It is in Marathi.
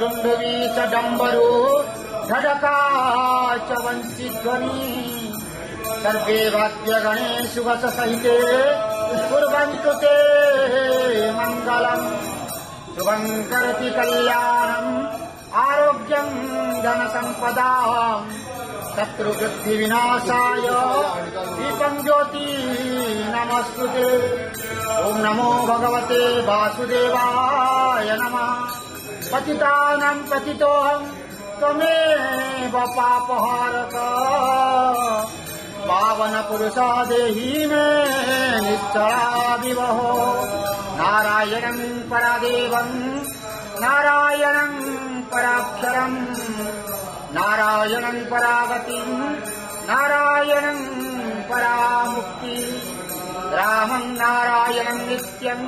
डुंडुवीच डंबरू धडकाच वंशीध्वनी सर्वे वाद्यगणे सुगस सहिते कुर्वन्तु ते मङ्गलम् शुभं करति कल्याणम् आरोग्यं धनसम्पदाम् शत्रुवृद्धिविनाशाय दीपं ज्योति नमस्तुते। ओम नमो भगवते वासुदेवाय नमः। पतितानां पतितोऽहं त्वमेव पापहारक पावन पुरुषा देहि मे निश्चला विवहो। नारायणं परादेवं नारायणं पराक्षरं नारायणं परागतिं नारायणं परामुक्ति रामं नारायणं नित्यं